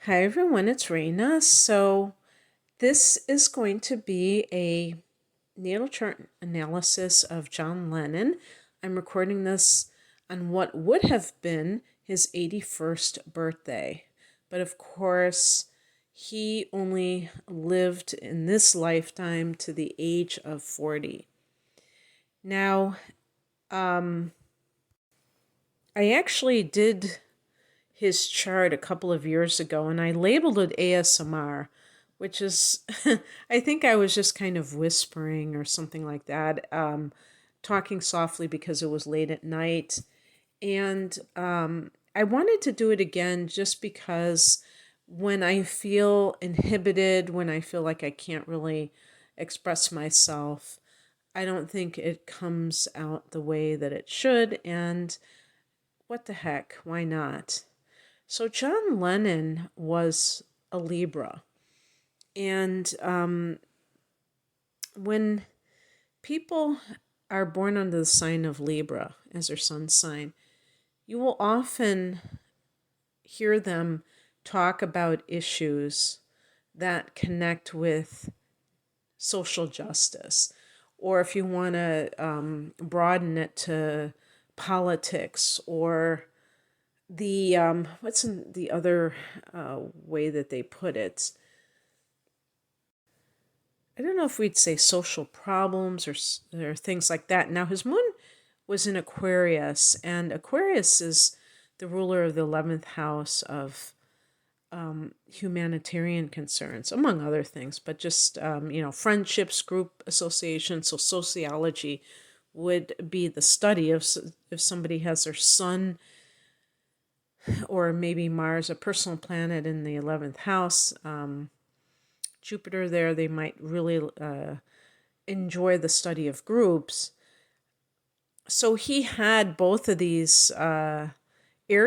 Hi everyone, it's Raina. So this is going to be a natal chart analysis of John Lennon. I'm recording this on what would have been his 81st birthday. But of course, he only lived in this lifetime to the age of 40. Now, I actually did his chart a couple of years ago, and I labeled it ASMR, which is, I think I was just kind of whispering or something like that, talking softly because it was late at night. And I wanted to do it again just because when I feel inhibited, when I feel like I can't really express myself, I don't think it comes out the way that it should. And what the heck, why not? So John Lennon was a Libra. And when people are born under the sign of Libra as their sun sign, you will often hear them talk about issues that connect with social justice. Or if you want to broaden it to politics or the what's in the other way that they put it? I don't know if we'd say social problems or things like that. Now his moon was in Aquarius, and Aquarius is the ruler of the 11th house of humanitarian concerns, among other things, but just friendships, group associations. So sociology would be the study of if somebody has their sun or maybe Mars, a personal planet in the 11th house, Jupiter there, they might really enjoy the study of groups. So he had both of these air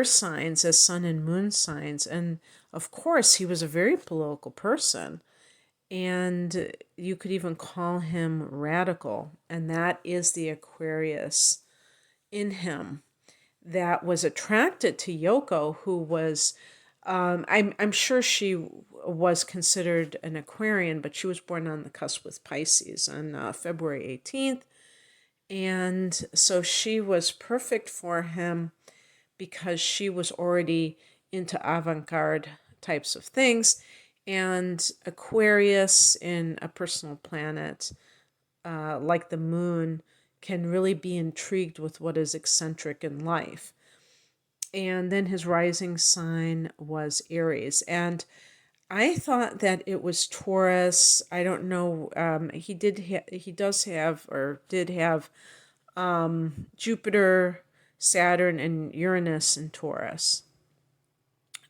signs as sun and moon signs. And of course, he was a very political person. And you could even call him radical. And that is the Aquarius in him that was attracted to Yoko, who was, I'm sure she was considered an Aquarian, but she was born on the cusp with Pisces on February 18th. And so she was perfect for him because she was already into avant-garde types of things. And Aquarius in a personal planet like the moon can really be intrigued with what is eccentric in life. And then his rising sign was Aries. And I thought that it was Taurus. I don't know. He does have or did have Jupiter, Saturn, and Uranus in Taurus,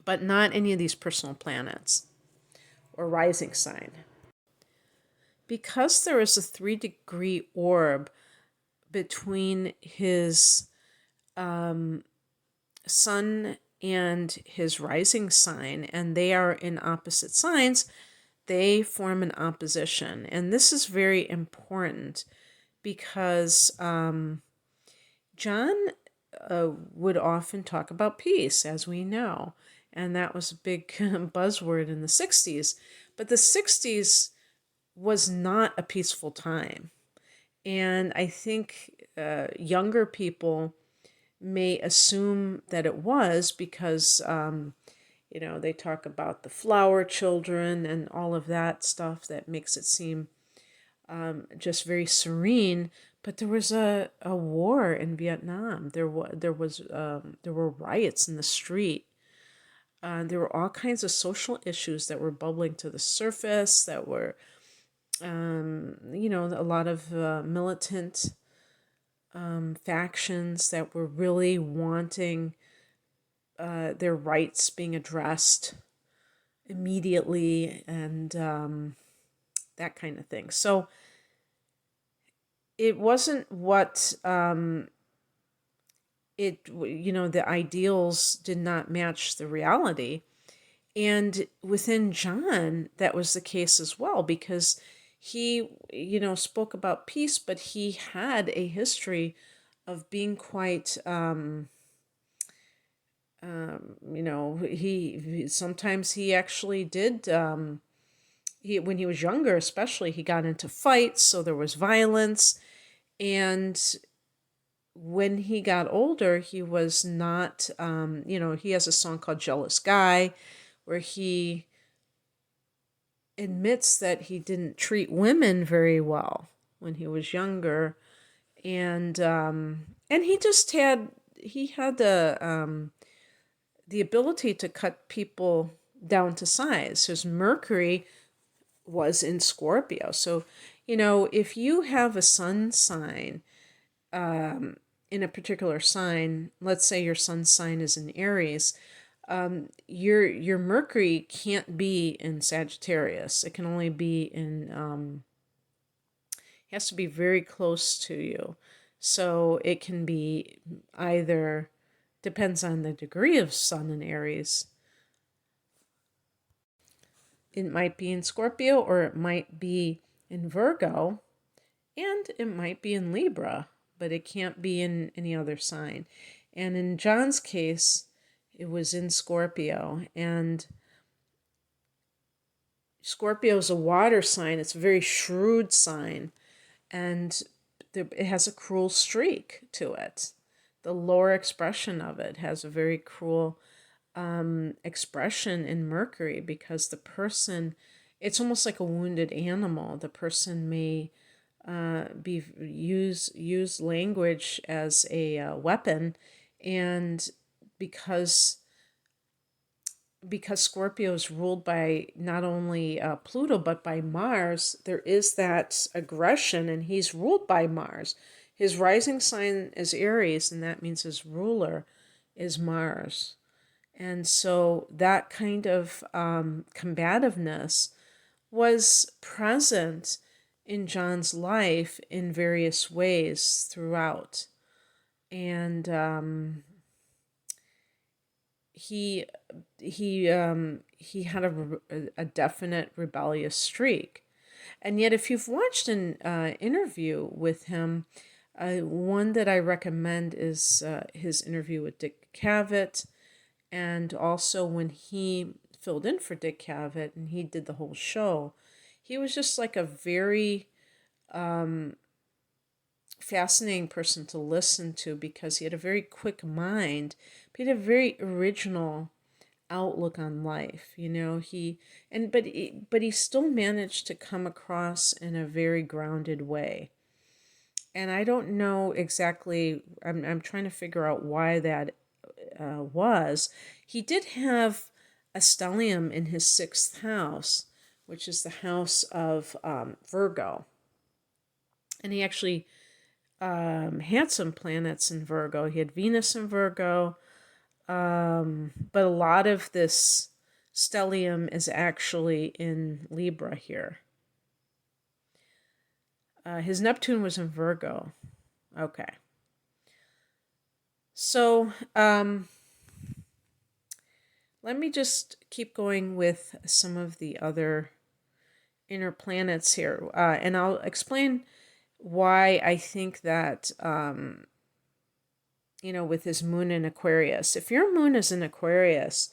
but not any of these personal planets or rising sign. Because there is a 3-degree orb between his sun and his rising sign, and they are in opposite signs, they form an opposition. And this is very important because John would often talk about peace, as we know, and that was a big buzzword in the 60s. But the 60s was not a peaceful time. And I think younger people may assume that it was because, they talk about the flower children and all of that stuff that makes it seem just very serene. But there was a war in Vietnam. There were riots in the street. There were all kinds of social issues that were bubbling to the surface. That were, a lot of militant factions that were really wanting their rights being addressed immediately, and that kind of thing. So it wasn't what the ideals did not match the reality. And within John, that was the case as well, because he, spoke about peace, but he had a history of being quite Sometimes he actually did. When he was younger, especially, he got into fights, so there was violence. And when he got older, he was not. He has a song called "Jealous Guy," where he admits that he didn't treat women very well when he was younger, and he had the ability to cut people down to size. His Mercury was in Scorpio. So, if you have a sun sign in a particular sign, let's say your sun sign is in Aries, your Mercury can't be in Sagittarius. It can only be in, it has to be very close to you. So it can be either, depends on the degree of sun in Aries. It might be in Scorpio, or it might be in Virgo, and it might be in Libra, but it can't be in any other sign. And in John's case, it was in Scorpio, and Scorpio is a water sign. It's a very shrewd sign, and it has a cruel streak to it. The lower expression of it has a very cruel expression in Mercury, because the person, it's almost like a wounded animal. The person may use language as a weapon, and because Scorpio is ruled by not only Pluto but by Mars, there is that aggression, and he's ruled by Mars. His rising sign is Aries, and that means his ruler is Mars. And so that kind of combativeness was present in John's life in various ways throughout. And he had a definite rebellious streak. And yet, if you've watched an interview with him, one that I recommend is his interview with Dick Cavett, and also when he filled in for Dick Cavett and he did the whole show, he was just like a very fascinating person to listen to, because he had a very quick mind, but he had a very original outlook on life. But he still managed to come across in a very grounded way. And I don't know exactly, I'm trying to figure out why that was. He did have a stellium in his 6th house, which is the house of Virgo. And he actually had some planets in Virgo. He had Venus in Virgo, but a lot of this stellium is actually in Libra here. His Neptune was in Virgo. Okay. So let me just keep going with some of the other inner planets here, and I'll explain why I think that, with his moon in Aquarius. If your moon is in Aquarius,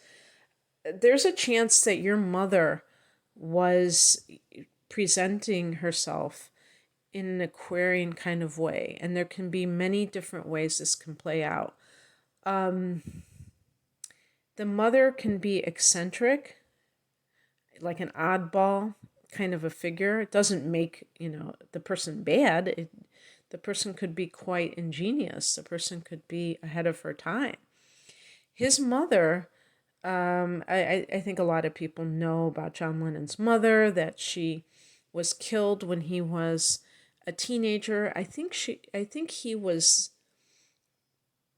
there's a chance that your mother was presenting herself in an Aquarian kind of way. And there can be many different ways this can play out. The mother can be eccentric, like an oddball kind of a figure. It doesn't make, the person bad. The person could be quite ingenious. The person could be ahead of her time. His mother, I think a lot of people know about John Lennon's mother, that she was killed when he was a teenager. I think he was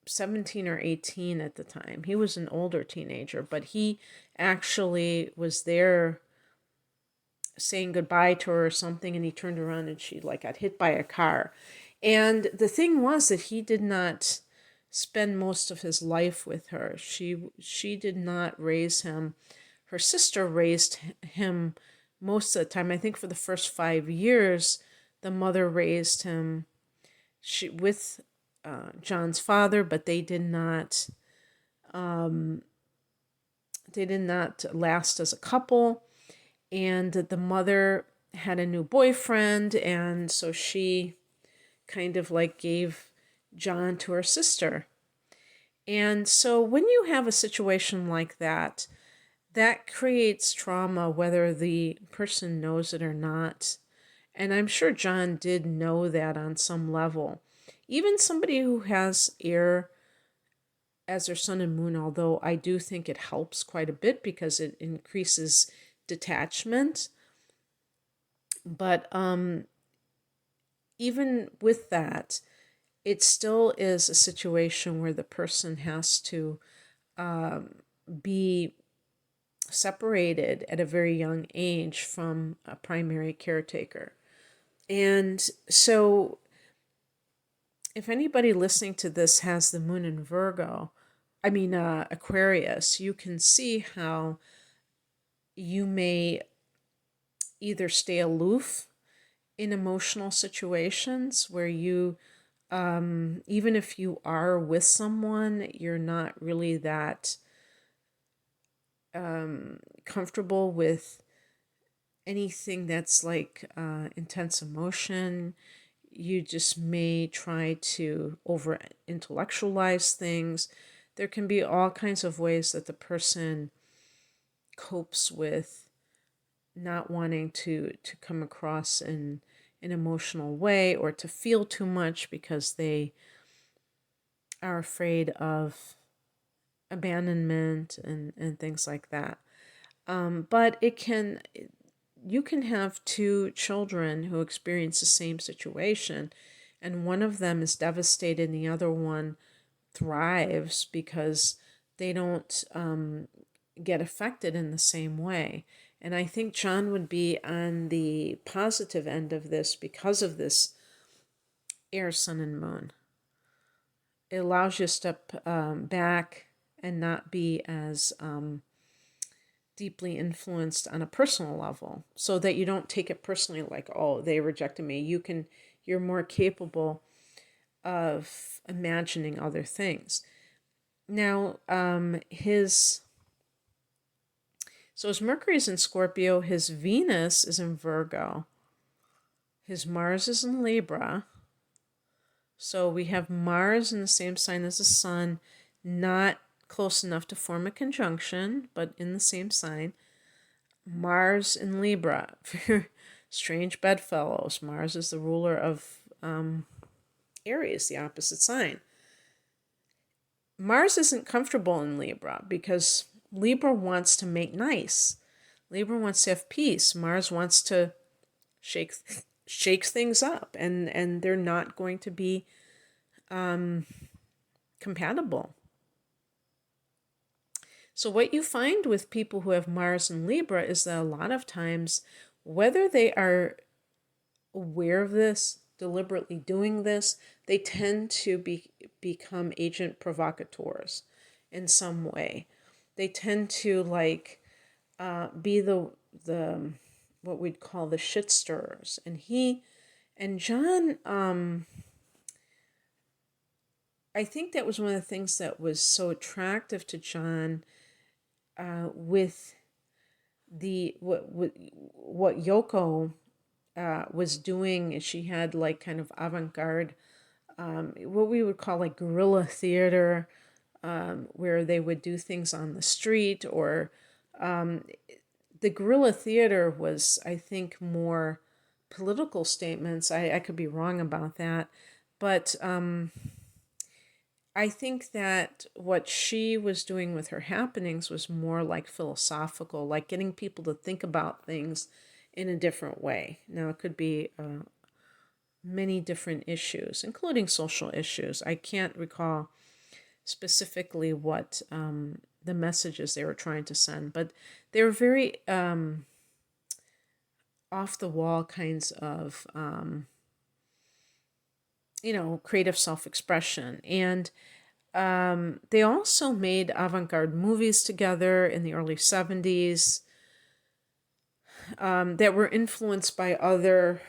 17 or 18 at the time. He was an older teenager, but he actually was there saying goodbye to her or something, and he turned around and she got hit by a car. And the thing was that he did not spend most of his life with her. She did not raise him. Her sister raised him most of the time. I think for the first 5 years, the mother raised him with John's father, but they did not They did not last as a couple, and the mother had a new boyfriend, and so she kind of like gave John to her sister. And so when you have a situation like that, that creates trauma whether the person knows it or not. And I'm sure John did know that on some level. Even somebody who has air as their sun and moon, although I do think it helps quite a bit because it increases detachment. But even with that, it still is a situation where the person has to be separated at a very young age from a primary caretaker. And so if anybody listening to this has the moon in Aquarius, you can see how you may either stay aloof in emotional situations where you, even if you are with someone, you're not really that comfortable with anything that's like intense emotion. You just may try to over intellectualize things. There can be all kinds of ways that the person copes with not wanting to come across in an emotional way or to feel too much because they are afraid of abandonment and things like that. But you can have two children who experience the same situation, and one of them is devastated and the other one thrives because they don't get affected in the same way. And I think John would be on the positive end of this because of this air, sun, and moon. It allows you to step back and not be as deeply influenced on a personal level, so that you don't take it personally like, oh, they rejected me. You're more capable of imagining other things. Now, his Mercury is in Scorpio, his Venus is in Virgo, his Mars is in Libra. So we have Mars in the same sign as the Sun, not close enough to form a conjunction, but in the same sign. Mars in Libra, strange bedfellows. Mars is the ruler of Aries, the opposite sign. Mars isn't comfortable in Libra because Libra wants to make nice. Libra wants to have peace. Mars wants to shake things up, and they're not going to be compatible. So what you find with people who have Mars in Libra is that a lot of times, whether they are aware of this, deliberately doing this, they tend to become agent provocateurs in some way. They tend to be the what we'd call the shit stirrers. And John, I think that was one of the things that was so attractive to John with what Yoko was doing. She had like kind of avant-garde, what we would call like guerrilla theater, where they would do things on the street, or the guerrilla theater was, I think, more political statements. I could be wrong about that, but I think that what she was doing with her happenings was more like philosophical, like getting people to think about things in a different way. Now, it could be many different issues, including social issues. I can't recall specifically what the messages they were trying to send, but they were very off-the-wall kinds of creative self-expression. And they also made avant-garde movies together in the early 70s that were influenced by other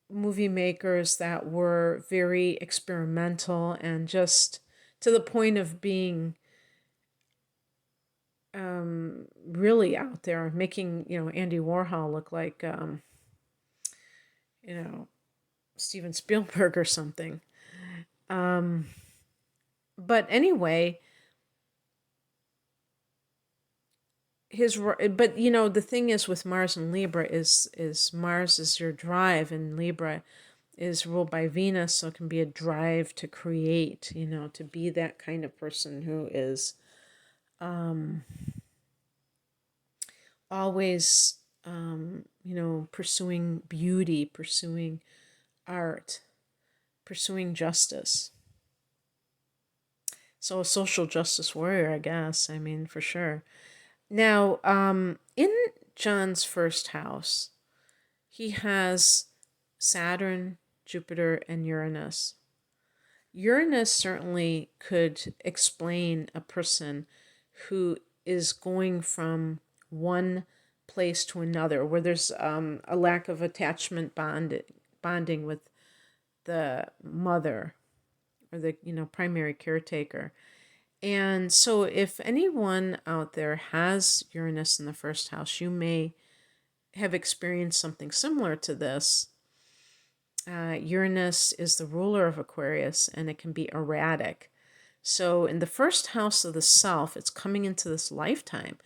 movie makers that were very experimental and just to the point of being really out there, making, Andy Warhol look like, Steven Spielberg or something. But anyway, but the thing is with Mars and Libra is Mars is your drive, and Libra is ruled by Venus, so it can be a drive to create, to be that kind of person who is always pursuing beauty, pursuing art, pursuing justice. So a social justice warrior, I guess. I mean, for sure. Now, in John's first house, he has Saturn, Jupiter, and Uranus. Uranus certainly could explain a person who is going from one place to another, where there's a lack of attachment bonding with the mother or the primary caretaker. And so if anyone out there has Uranus in the first house, you may have experienced something similar to this. Uranus is the ruler of Aquarius, and it can be erratic. So in the first house of the self, it's coming into this lifetime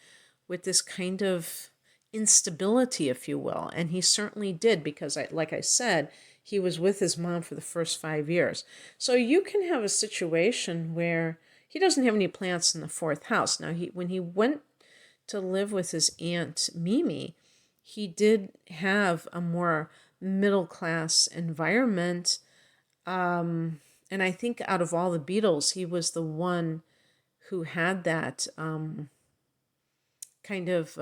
with this kind of instability, if you will. And he certainly did, because like I said, he was with his mom for the first 5 years. So you can have a situation where he doesn't have any plants in the fourth house. Now, when he went to live with his aunt Mimi, he did have a more middle-class environment. And I think out of all the Beatles, he was the one who had that kind of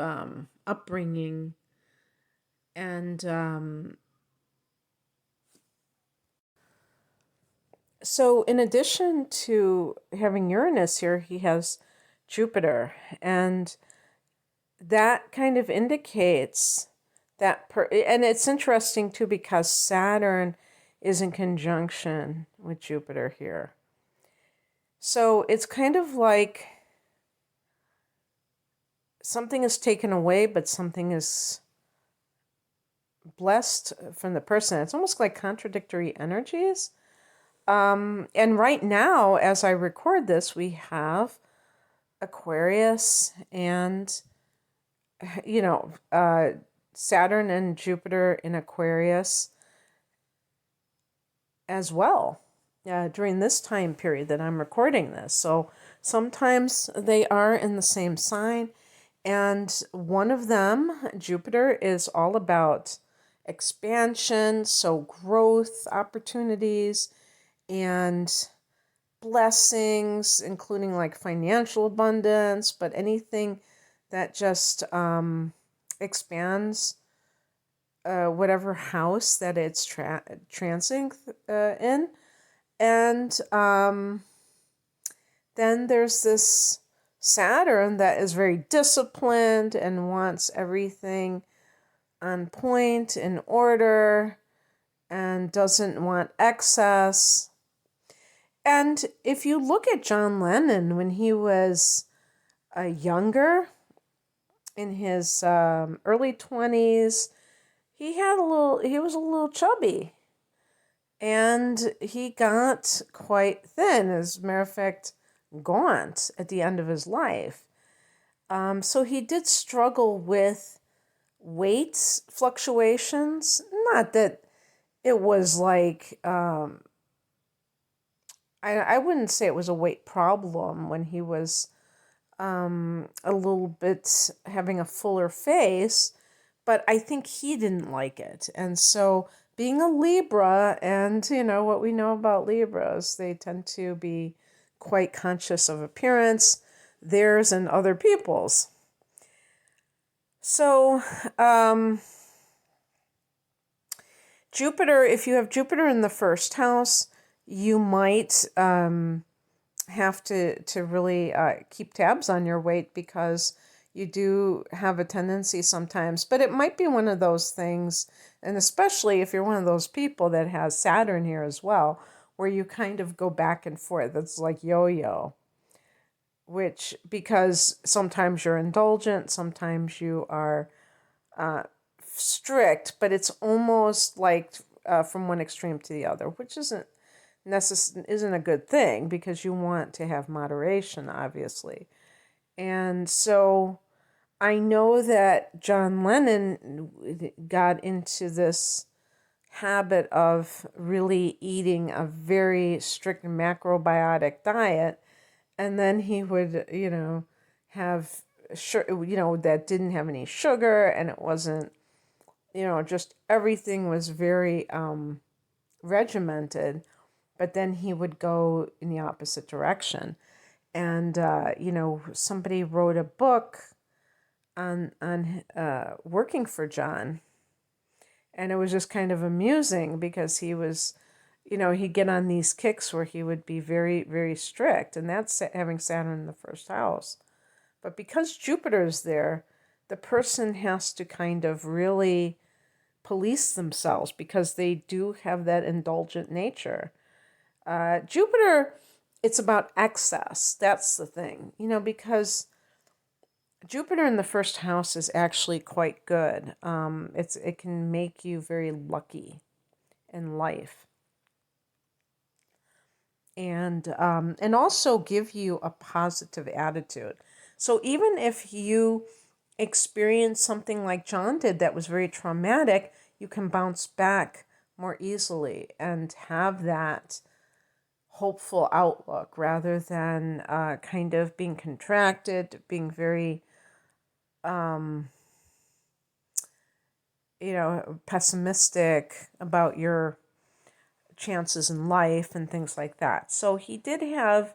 upbringing. And so in addition to having Uranus here, he has Jupiter. And that kind of indicates that, and it's interesting too, because Saturn is in conjunction with Jupiter here. So it's kind of like something is taken away, but something is blessed from the person. It's almost like contradictory energies. And right now, as I record this, we have Aquarius and, Saturn and Jupiter in Aquarius as well during this time period that I'm recording this. So sometimes they are in the same sign. And one of them, Jupiter, is all about expansion, so growth opportunities and blessings, including like financial abundance, but anything that just expands whatever house that it's transing in. And then there's this Saturn that is very disciplined and wants everything on point, in order, and doesn't want excess. And if you look at John Lennon when he was younger, in his early 20s, he was a little chubby. And he got quite thin, as a matter of fact, gaunt at the end of his life. So he did struggle with weight fluctuations. Not that it was like, I wouldn't say it was a weight problem when he was a little bit having a fuller face, but I think he didn't like it. And so being a Libra, and what we know about Libras, they tend to be quite conscious of appearance, theirs and other people's. So Jupiter, if you have Jupiter in the first house, you might have to really keep tabs on your weight, because you do have a tendency sometimes. But it might be one of those things, and especially if you're one of those people that has Saturn here as well, where you kind of go back and forth. It's like yo-yo, which, because sometimes you're indulgent, sometimes you are strict, but it's almost like from one extreme to the other, which isn't a good thing, because you want to have moderation, obviously. And so I know that John Lennon got into this habit of really eating a very strict macrobiotic diet, and then he would, have that didn't have any sugar, and it wasn't, just everything was very regimented. But then he would go in the opposite direction. And somebody wrote a book on working for John, and it was just kind of amusing, because he was, he'd get on these kicks where he would be very, very strict, and that's having Saturn in the first house. But because Jupiter is there, the person has to kind of really police themselves, because they do have that indulgent nature. Jupiter, it's about excess. That's the thing, because Jupiter in the first house is actually quite good. It can make you very lucky in life, and also give you a positive attitude. So even if you experience something like John did that was very traumatic, you can bounce back more easily and have that hopeful outlook, rather than kind of being contracted, being very pessimistic about your chances in life and things like that. So he did have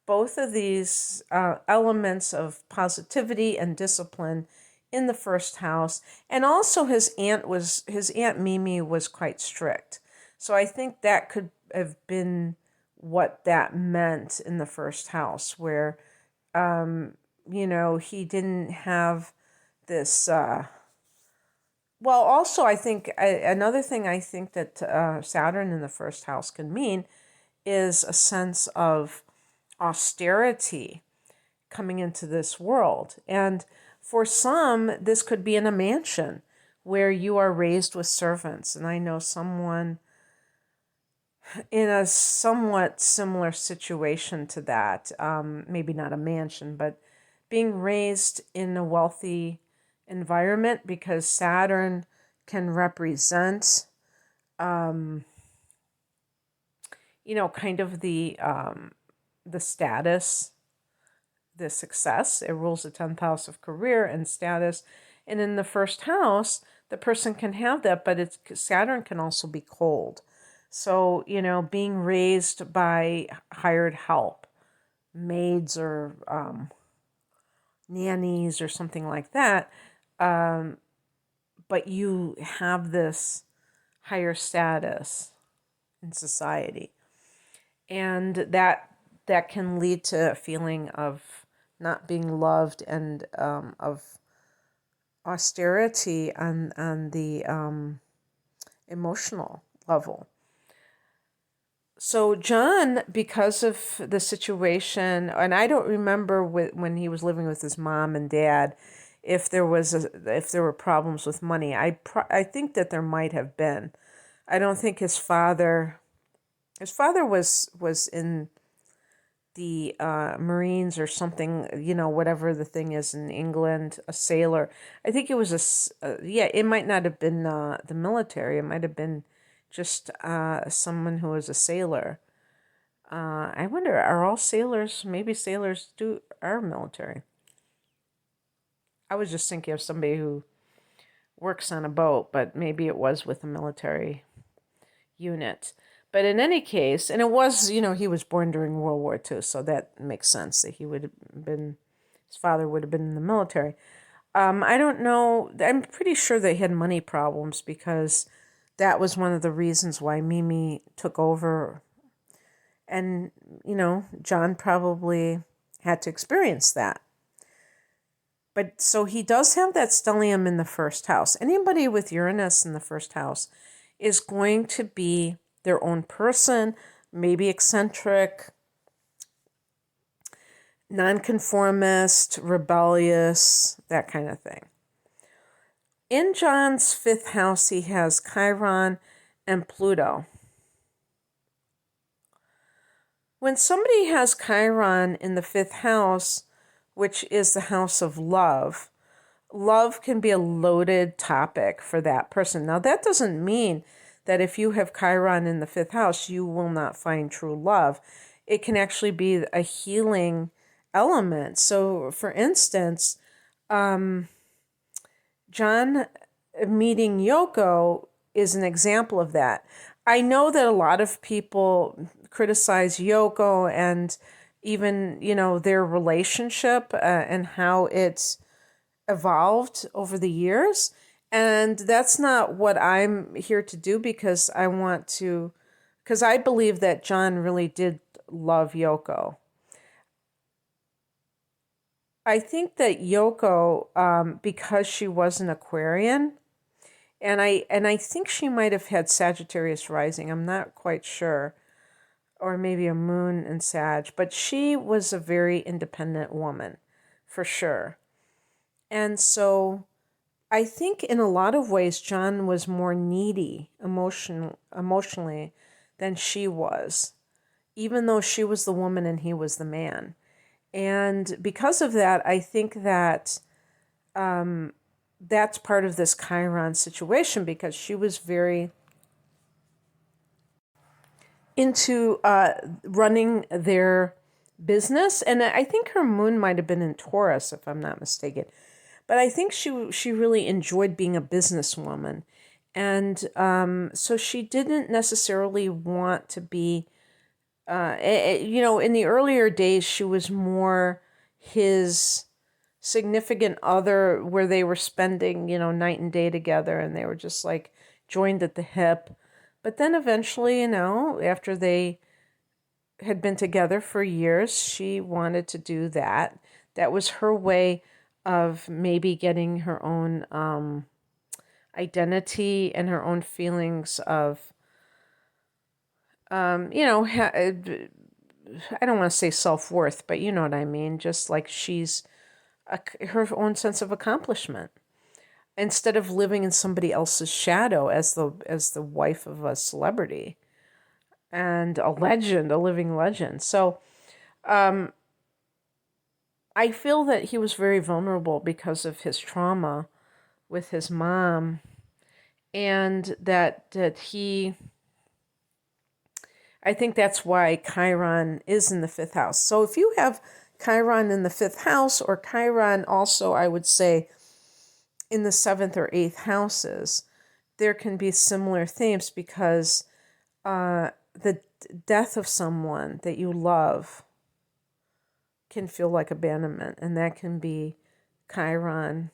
both of these elements of positivity and discipline in the first house. And also his Aunt Mimi was quite strict. So I think that could have been what that meant in the first house, where, he didn't have this, also I think, another thing I think that Saturn in the first house can mean is a sense of austerity coming into this world. And for some, this could be in a mansion where you are raised with servants. And I know someone in a somewhat similar situation to that, maybe not a mansion, but being raised in a wealthy environment, because Saturn can represent, kind of the status, the success. It rules the 10th house of career and status. And in the first house, the person can have that, but Saturn can also be cold. So, being raised by hired help, maids or nannies or something like that, but you have this higher status in society. And that can lead to a feeling of not being loved, and of austerity on the emotional level. So John, because of the situation, and I don't remember when he was living with his mom and dad, if there were problems with money. I think that there might have been. I don't think his father was in the Marines or something, whatever the thing is in England, a sailor. I think it was it might not have been the military. It might have been just someone who was a sailor. I wonder, are all sailors, maybe sailors are military? I was just thinking of somebody who works on a boat, but maybe it was with a military unit. But in any case, and it was, he was born during World War II, so that makes sense that his father would have been in the military. I don't know, I'm pretty sure they had money problems, because that was one of the reasons why Mimi took over. And, John probably had to experience that. But so he does have that stellium in the first house. Anybody with Uranus in the first house is going to be their own person, maybe eccentric, nonconformist, rebellious, that kind of thing. In John's 5th house, he has Chiron and Pluto. When somebody has Chiron in the 5th house, which is the house of love, love can be a loaded topic for that person. Now, that doesn't mean that if you have Chiron in the 5th house, you will not find true love. It can actually be a healing element. So, for instance, John meeting Yoko is an example of that. I know that a lot of people criticize Yoko and even, their relationship and how it's evolved over the years. And that's not what I'm here to do, because I believe that John really did love Yoko. I think that Yoko, because she was an Aquarian, and I think she might have had Sagittarius rising, I'm not quite sure, or maybe a moon in Sag, but she was a very independent woman, for sure. And so I think in a lot of ways, John was more needy emotionally than she was, even though she was the woman and he was the man. And because of that, I think that that's part of this Chiron situation, because she was very into running their business. And I think her moon might have been in Taurus, if I'm not mistaken. But I think she really enjoyed being a businesswoman. And so she didn't necessarily want to be, in the earlier days, she was more his significant other, where they were spending, night and day together, and they were just like joined at the hip. But then eventually, after they had been together for years, she wanted to do that. That was her way of maybe getting her own identity and her own feelings of, I don't want to say self-worth, but you know what I mean. Just like she's her own sense of accomplishment, instead of living in somebody else's shadow as the wife of a celebrity and a legend, a living legend. So I feel that he was very vulnerable because of his trauma with his mom, and that he, I think that's why Chiron is in the 5th house. So if you have Chiron in the 5th house, or Chiron also, I would say, in the 7th or 8th houses, there can be similar themes, because the death of someone that you love can feel like abandonment, and that can be Chiron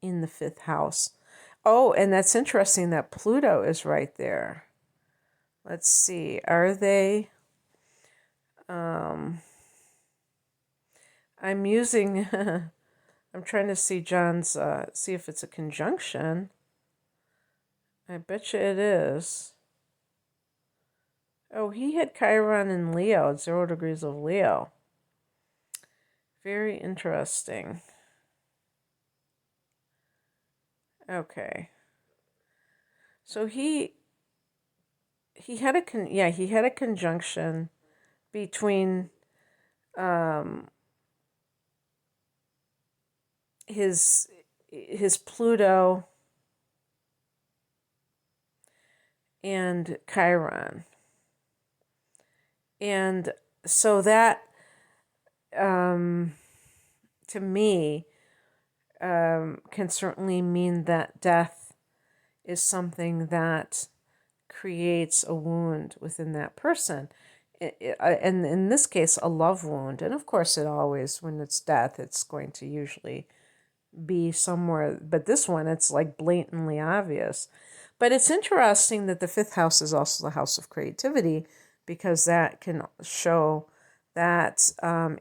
in the 5th house. Oh, and that's interesting that Pluto is right there. Let's see, are they? I'm using, I'm trying to see John's, see if it's a conjunction. I bet you it is. Oh, he had Chiron in Leo, 0 degrees of Leo. Very interesting. Okay. So he had a conjunction between his Pluto and Chiron. And so that, to me, can certainly mean that death is something that creates a wound within that person. And in this case, a love wound. And of course, it always, when it's death, it's going to usually be somewhere. But this one, it's like blatantly obvious. But it's interesting that the 5th house is also the house of creativity, because that can show that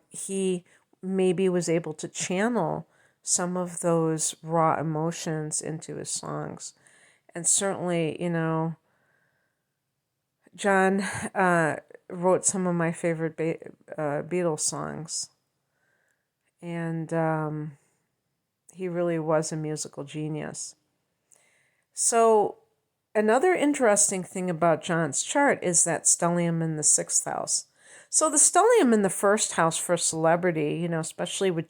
he maybe was able to channel some of those raw emotions into his songs. And certainly, John wrote some of my favorite Beatles songs. And he really was a musical genius. So another interesting thing about John's chart is that stellium in the 6th house. So the stellium in the 1st house for celebrity, especially with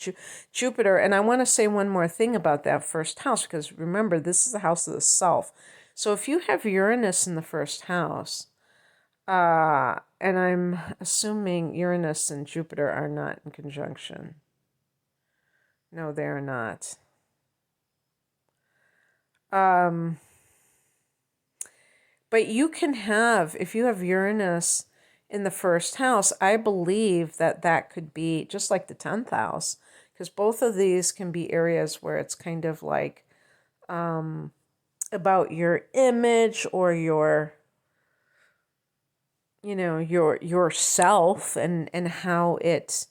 Jupiter. And I want to say one more thing about that 1st house, because remember, this is the house of the self. So if you have Uranus in the 1st house, and I'm assuming Uranus and Jupiter are not in conjunction. No, they're not. But you can have, if you have Uranus in the 1st house, I believe that could be just like the 10th house, because both of these can be areas where it's kind of like about your image or your yourself and how it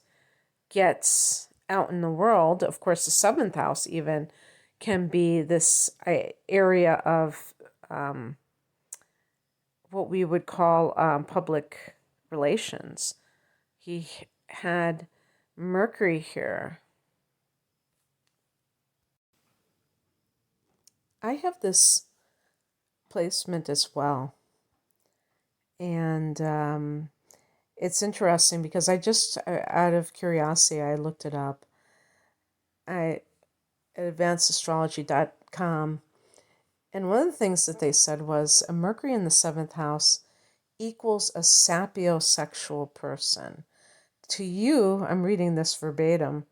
gets out in the world. Of course, the 7th house even can be this area of what we would call public relations. He had Mercury here. I have this placement as well. And it's interesting because I just, out of curiosity, I looked it up. At advancedastrology.com. And one of the things that they said was a Mercury in the 7th house equals a sapiosexual person. To you, I'm reading this verbatim,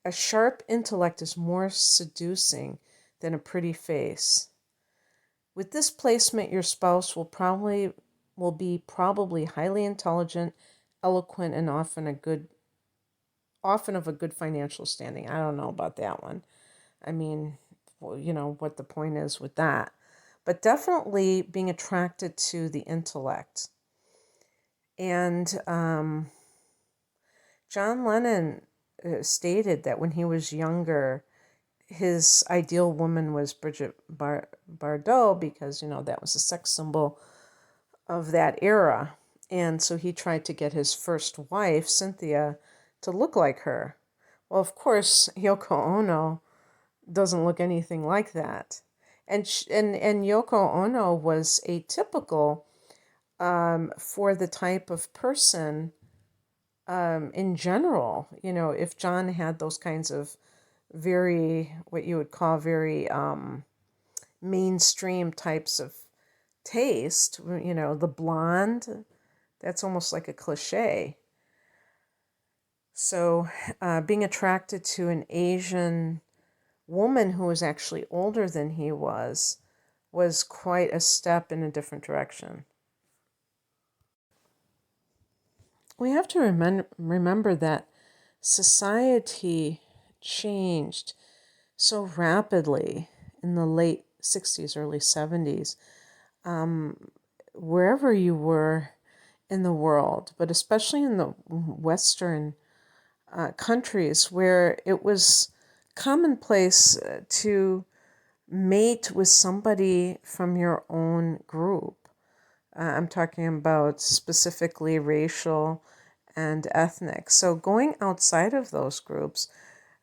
a sharp intellect is more seducing than a pretty face. With this placement, your spouse will be highly intelligent, eloquent, and often of a good financial standing. I don't know about that one. I mean, what the point is with that. But definitely being attracted to the intellect. And John Lennon stated that when he was younger, his ideal woman was Brigitte Bardot because, that was a sex symbol of that era. And so he tried to get his first wife, Cynthia, to look like her. Well, of course, Yoko Ono doesn't look anything like that. And Yoko Ono was atypical for the type of person in general. If John had those kinds of what you would call very mainstream types of taste, the blonde, that's almost like a cliche. So being attracted to an Asian woman who was actually older than he was quite a step in a different direction. We have to remember that society changed so rapidly in the late 60s, early 70s, wherever you were in the world, but especially in the Western countries where it was commonplace to mate with somebody from your own group. I'm talking about specifically racial and ethnic. So going outside of those groups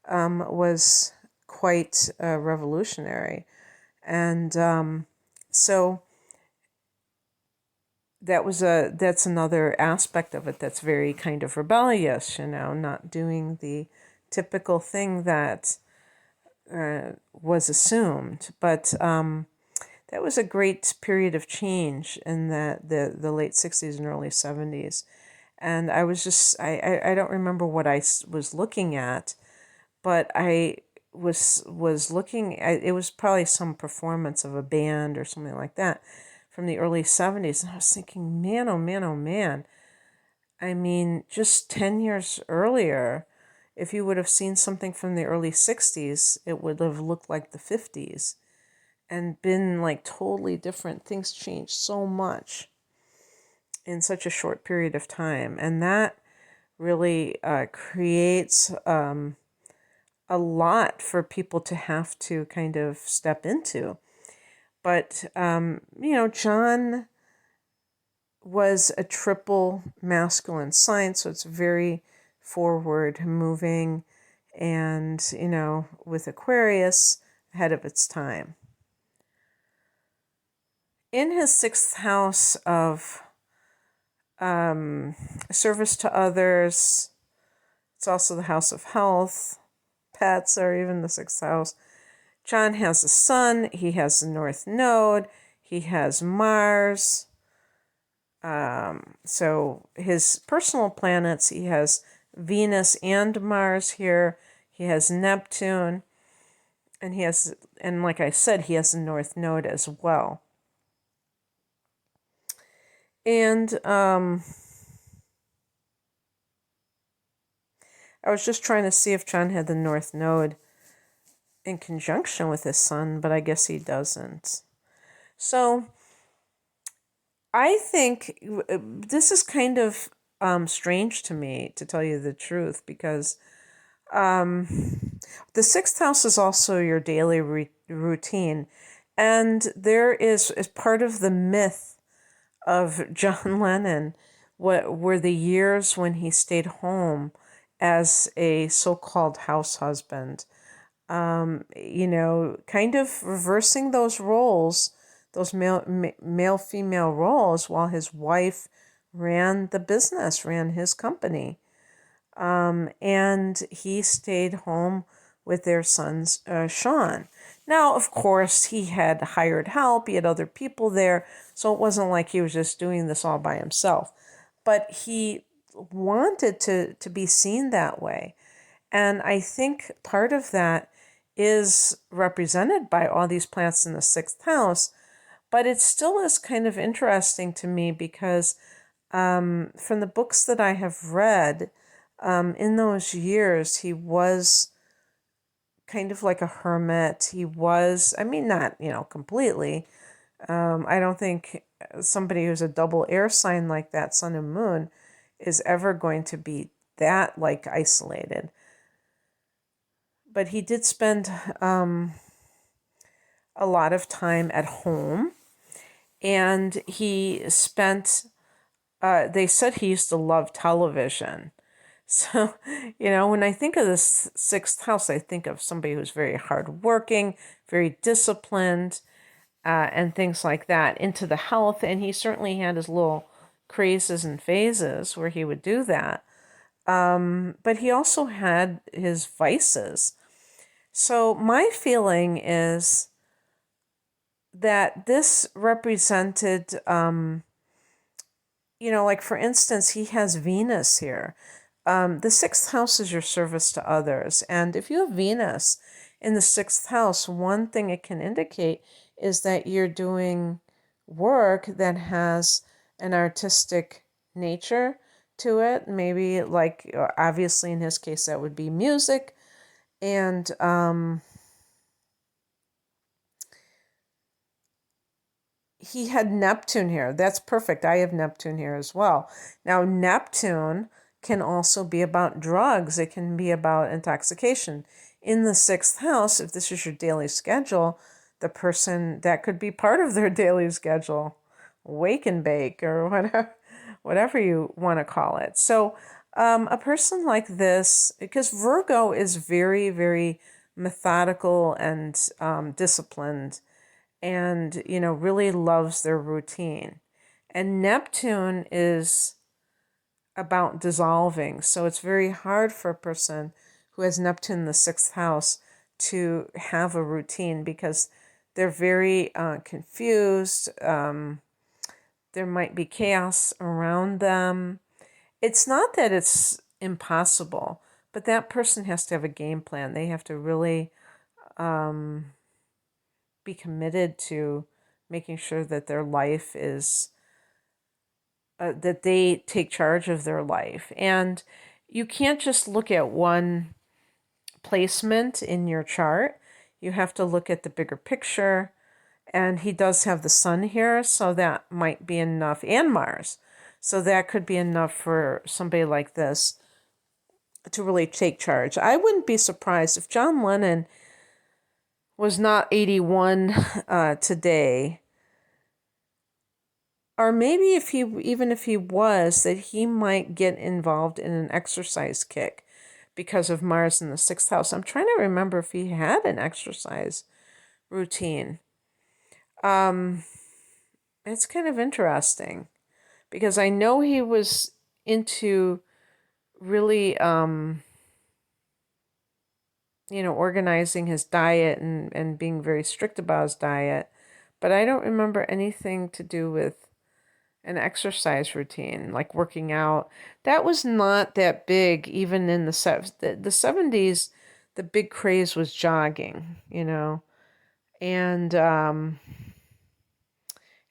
was quite revolutionary. And so that's another aspect of it that's very kind of rebellious, not doing the typical thing that was assumed. But that was a great period of change in the late 60s and early 70s. And I was just, I don't remember what I was looking at, but I was looking at, it was probably some performance of a band or something like that from the early 70s. And I was thinking, man, oh man, oh man. I mean, just 10 years earlier, if you would have seen something from the early 60s, it would have looked like the 50s and been like totally different. Things changed so much in such a short period of time. And that really creates a lot for people to have to kind of step into. But, John was a triple masculine sign, so it's very forward moving and, with Aquarius ahead of its time. In his 6th house of service to others, it's also the house of health, pets, or even the 6th house. John has a sun, he has the North Node, he has Mars. So his personal planets, he has Venus and Mars here. He has Neptune, and like I said, he has the North Node as well. And I was just trying to see if John had the North Node in conjunction with his sun, but I guess he doesn't. So I think this is kind of strange to me, to tell you the truth, because the 6th house is also your daily routine. And there is part of the myth of John Lennon, what were the years when he stayed home as a so-called house husband. Kind of reversing those roles, those male-female roles, while his wife ran the business, ran his company. And he stayed home with their son, Sean. Now, of course, he had hired help. He had other people there. So it wasn't like he was just doing this all by himself. But he wanted to be seen that way. And I think part of that is represented by all these planets in the 6th house. But it still is kind of interesting to me because from the books that I have read, in those years, he was kind of like a hermit. He was, not, completely. I don't think somebody who's a double air sign like that, sun and moon, is ever going to be that, isolated. But he did spend a lot of time at home. And he spent, they said he used to love television. So, when I think of this 6th house, I think of somebody who's very hardworking, very disciplined, and things like that, into the health. And he certainly had his little crazes and phases where he would do that. But he also had his vices. So my feeling is that this represented, for instance, he has Venus here. The 6th house is your service to others. And if you have Venus in the 6th house, one thing it can indicate is that you're doing work that has an artistic nature to it. Maybe obviously in his case, that would be music. And he had Neptune here. That's perfect. I have Neptune here as well. Now, Neptune can also be about drugs. It can be about intoxication. In the 6th house, if this is your daily schedule, the person, that could be part of their daily schedule, wake and bake or whatever you want to call it. So a person like this, because Virgo is very, very methodical and disciplined, and, really loves their routine. And Neptune is about dissolving. So it's very hard for a person who has Neptune in the 6th house to have a routine because they're very confused. There might be chaos around them. It's not that it's impossible, but that person has to have a game plan. They have to really be committed to making sure that their life is, that they take charge of their life. And you can't just look at one placement in your chart. You have to look at the bigger picture. And he does have the sun here, so that might be enough, and Mars. So that could be enough for somebody like this to really take charge. I wouldn't be surprised if John Lennon was not 81 today. Or maybe even if he was, that he might get involved in an exercise kick because of Mars in the sixth house. I'm trying to remember if he had an exercise routine. It's kind of interesting because I know he was into really, organizing his diet and being very strict about his diet. But I don't remember anything to do with an exercise routine, like working out. That was not that big, even in the 70s. The big craze was jogging, and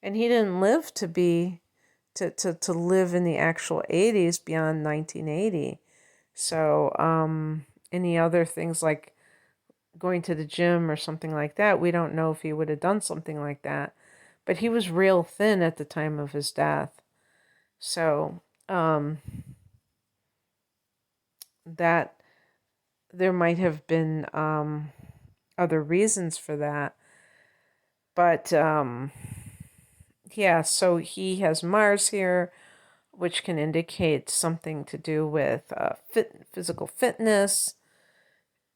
he didn't live to live in the actual 80s beyond 1980. So any other things like going to the gym or something like that, we don't know if he would have done something like that. But he was real thin at the time of his death. So that there might have been other reasons for that. But yeah, so he has Mars here, which can indicate something to do with physical fitness.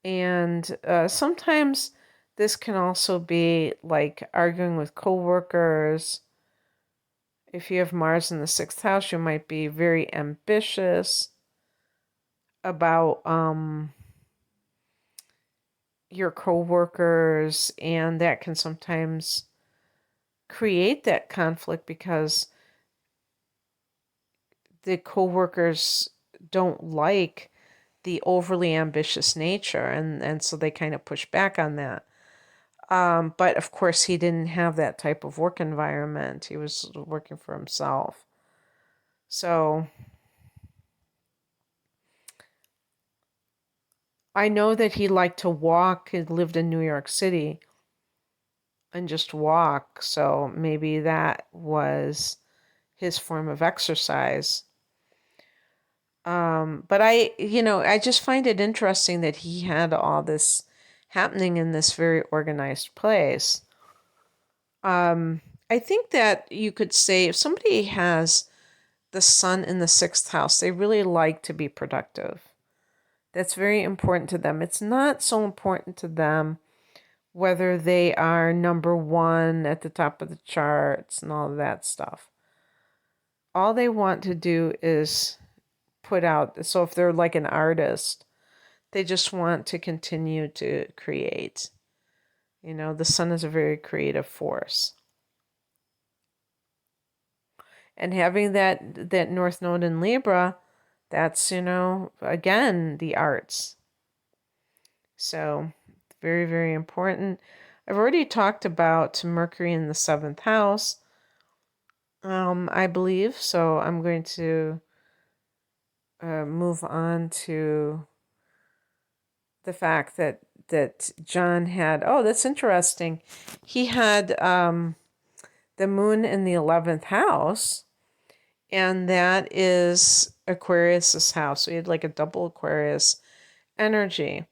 And sometimes this can also be like arguing with coworkers. If you have Mars in the sixth house, you might be very ambitious about your coworkers, and that can sometimes create that conflict because the coworkers don't like the overly ambitious nature, and so they kind of push back on that. But of course, he didn't have that type of work environment. He was working for himself. So I know that he liked to walk. He lived in New York City and just walk. So maybe that was his form of exercise. But I just find it interesting that he had all this happening in this very organized place. I think that you could say if somebody has the sun in the sixth house, they really like to be productive. That's very important to them. It's not so important to them whether they are number one at the top of the charts and all of that stuff. All they want to do is put out. So if they're like an artist, they just want to continue to create. The sun is a very creative force. And having that North Node in Libra, that's, again, the arts. So very, very important. I've already talked about Mercury in the seventh house, I believe. So I'm going to move on to the fact that John had, that's interesting. He had the moon in the 11th house, and that is Aquarius's house. So he had like a double Aquarius energy.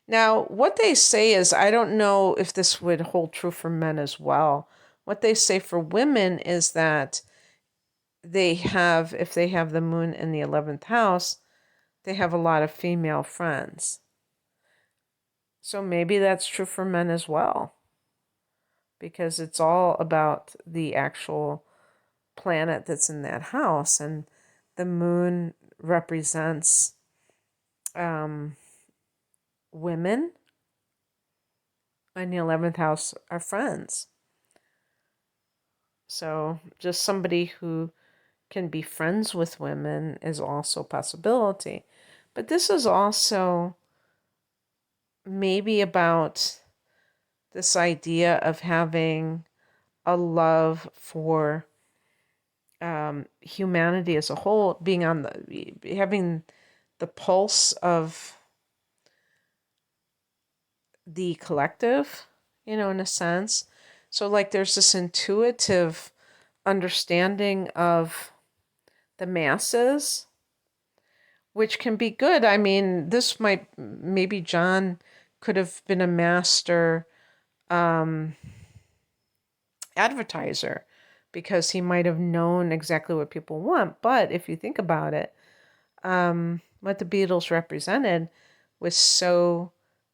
Now, what they say is, I don't know if this would hold true for men as well. What they say for women is that if they have the moon in the 11th house, they have a lot of female friends. So maybe that's true for men as well, because it's all about the actual planet that's in that house, and the moon represents women, and the 11th house are friends. So just somebody who can be friends with women is also a possibility. But this is also maybe about this idea of having a love for humanity as a whole, having the pulse of the collective, in a sense. So like there's this intuitive understanding of the masses, which can be good. I mean, maybe John could have been a master advertiser, because he might have known exactly what people want. But if you think about it, what the Beatles represented was so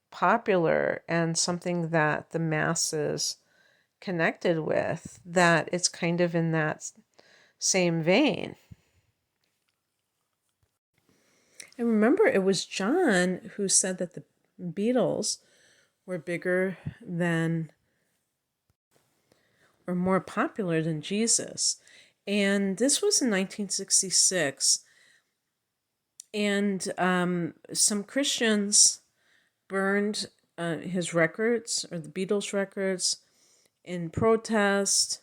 popular and something that the masses connected with, that it's kind of in that same vein. And remember, it was John who said that the Beatles were bigger than, or more popular than Jesus. And this was in 1966. And some Christians burned his records, or the Beatles records, in protest,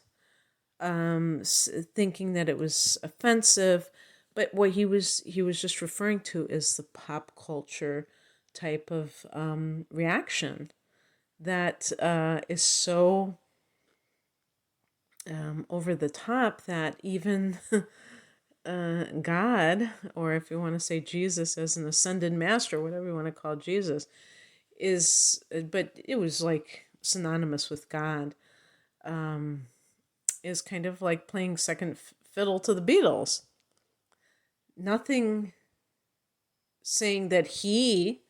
thinking that it was offensive. But what he was just referring to is the pop culture type of reaction that is so over the top that even God, or if you want to say Jesus as an ascended master, whatever you want to call Jesus, but it was like synonymous with God, is kind of like playing second fiddle to the Beatles. Nothing saying that he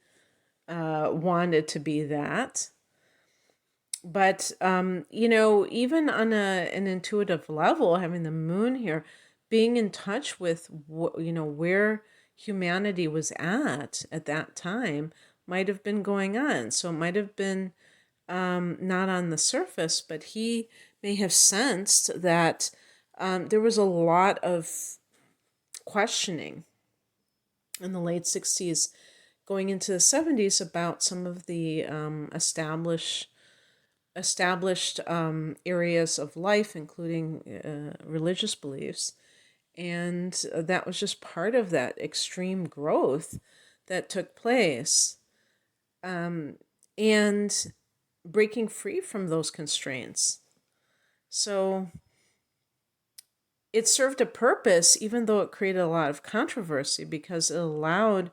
wanted to be that. But, even on an intuitive level, having the moon here, being in touch with, where humanity was at that time might have been going on. So it might have been not on the surface, but he may have sensed that there was a lot of questioning in the late 60s, going into the 70s, about some of the established areas of life, including religious beliefs. And that was just part of that extreme growth that took place. And breaking free from those constraints. So it served a purpose, even though it created a lot of controversy, because it allowed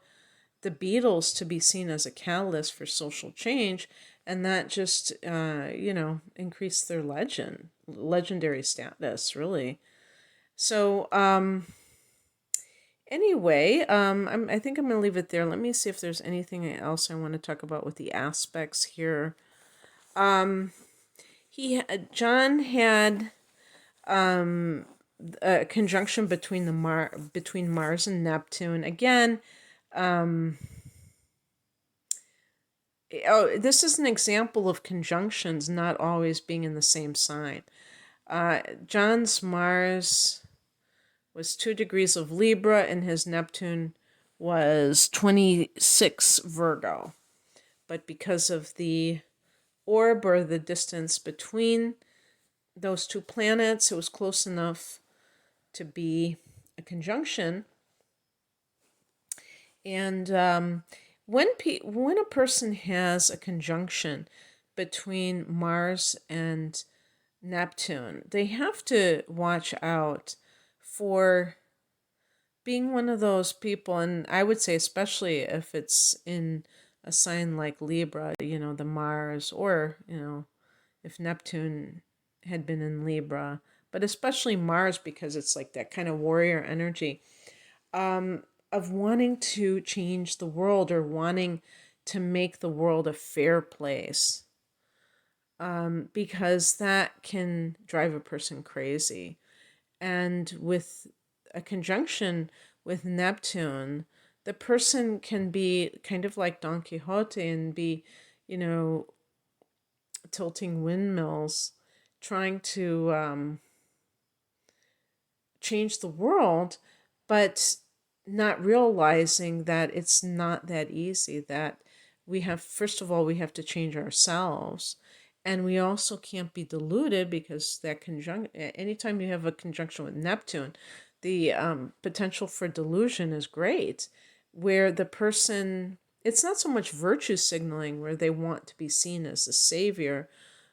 the Beatles to be seen as a catalyst for social change, and that just, increased their legendary status, really. So, anyway, I think I'm going to leave it there. Let me see if there's anything else I want to talk about with the aspects here. John had a conjunction between between Mars and Neptune. Again, this is an example of conjunctions not always being in the same sign. John's Mars was 2 degrees of Libra, and his Neptune was 26 Virgo. But because of the orb, or the distance between those two planets, it was close enough to be a conjunction. And when a person has a conjunction between Mars and Neptune, they have to watch out for being one of those people, and I would say especially if it's in a sign like Libra, the Mars, or, if Neptune had been in Libra, but especially Mars, because it's like that kind of warrior energy, of wanting to change the world, or wanting to make the world a fair place, because that can drive a person crazy. And with a conjunction with Neptune, the person can be kind of like Don Quixote and be, tilting windmills, trying to change the world, but not realizing that it's not that easy, that first of all, we have to change ourselves. And we also can't be deluded, because anytime you have a conjunction with Neptune, the potential for delusion is great, where the person, it's not so much virtue signaling, where they want to be seen as a savior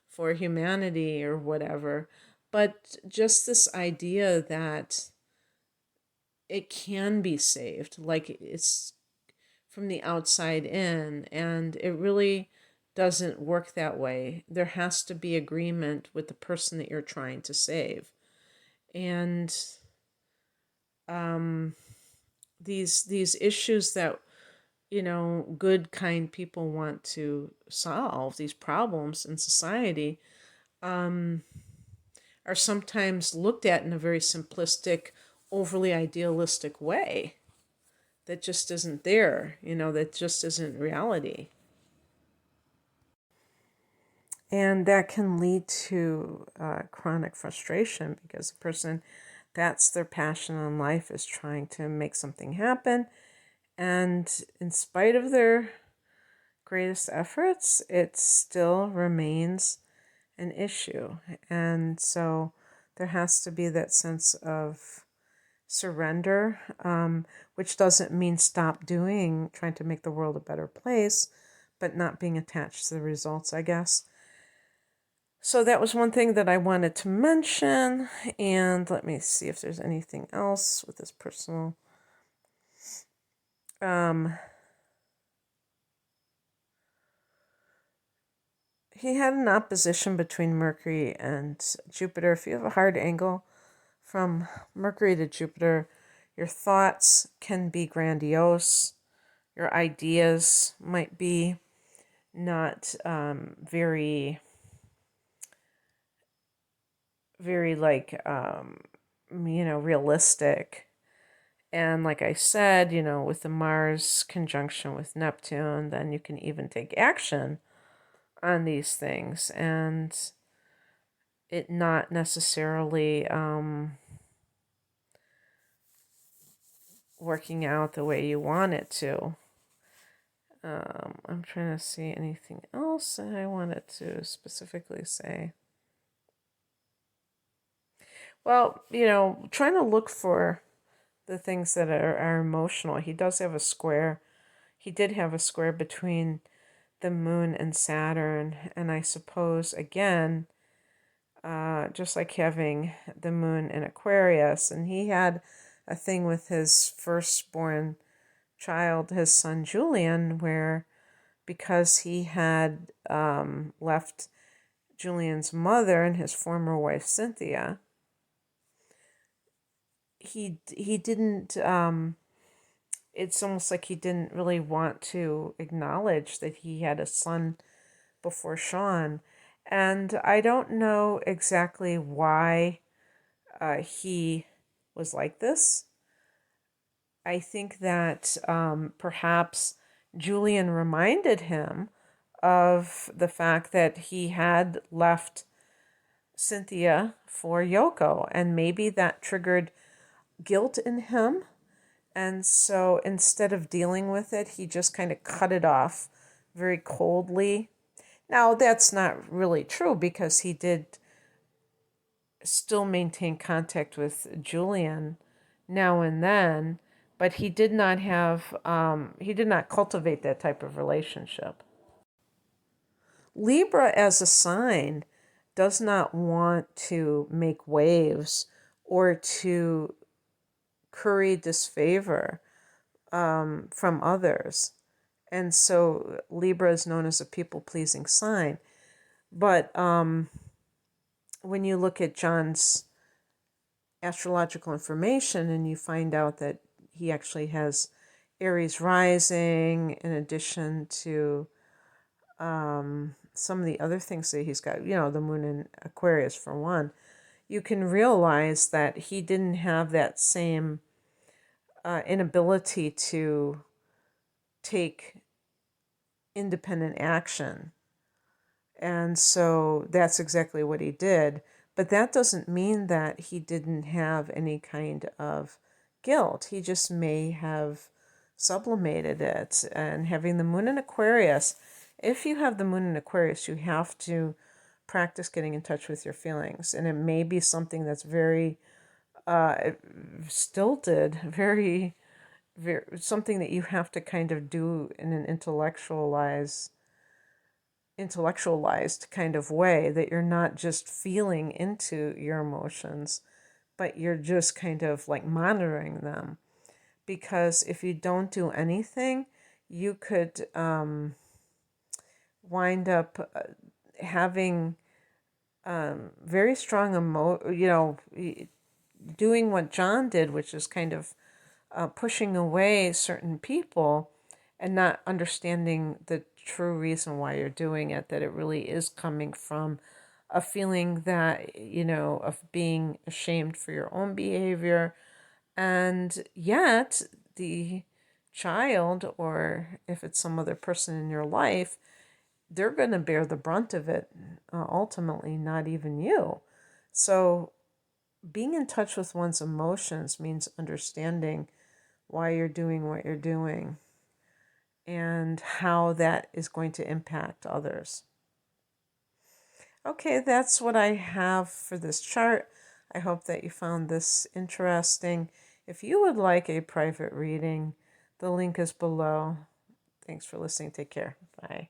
for humanity or whatever, but just this idea that it can be saved, like it's from the outside in, and it really doesn't work that way. There has to be agreement with the person that you're trying to save. And these issues that, good, kind people want to solve, these problems in society, are sometimes looked at in a very simplistic, overly idealistic way that just isn't there, that just isn't reality. And that can lead to chronic frustration, because the person, that's their passion in life, is trying to make something happen. And in spite of their greatest efforts, it still remains an issue. And so there has to be that sense of surrender, which doesn't mean stop trying to make the world a better place, but not being attached to the results, I guess. So that was one thing that I wanted to mention. And let me see if there's anything else with this personal. He had an opposition between Mercury and Jupiter. If you have a hard angle from Mercury to Jupiter, your thoughts can be grandiose. Your ideas might be not very, very realistic. And like I said, with the Mars conjunction with Neptune, then you can even take action on these things and it not necessarily working out the way you want it to. I'm trying to see anything else that I wanted to specifically say. Well, trying to look for the things that are emotional. He does have a square. He did have a square between the moon and Saturn. And I suppose, again, just like having the moon in Aquarius, and he had a thing with his firstborn child, his son Julian, where because he had left Julian's mother and his former wife Cynthia, he didn't. It's almost like he didn't really want to acknowledge that he had a son before Sean, and I don't know exactly why he was like this. I think that perhaps Julian reminded him of the fact that he had left Cynthia for Yoko, and maybe that triggered guilt in him. And so instead of dealing with it, he just kind of cut it off very coldly. Now, that's not really true, because he did still maintain contact with Julian now and then, but he did not cultivate that type of relationship. Libra as a sign does not want to make waves or to curry disfavor from others. And so Libra is known as a people-pleasing sign. But when you look at John's astrological information and you find out that he actually has Aries rising in addition to some of the other things that he's got, the moon in Aquarius for one, you can realize that he didn't have that same inability to take independent action. And so that's exactly what he did. But that doesn't mean that he didn't have any kind of guilt. He just may have sublimated it. And having the moon in Aquarius, if you have the moon in Aquarius, you have to practice getting in touch with your feelings. And it may be something that's very stilted, very, very, something that you have to kind of do in an intellectualized kind of way, that you're not just feeling into your emotions, but you're just kind of like monitoring them. Because if you don't do anything, you could wind up having very strong doing what John did, which is kind of pushing away certain people and not understanding the true reason why you're doing it, that it really is coming from a feeling that, of being ashamed for your own behavior. And yet, the child, or if it's some other person in your life, they're going to bear the brunt of it, ultimately, not even you. So, being in touch with one's emotions means understanding why you're doing what you're doing and how that is going to impact others. Okay, that's what I have for this chart. I hope that you found this interesting. If you would like a private reading, the link is below. Thanks for listening. Take care. Bye.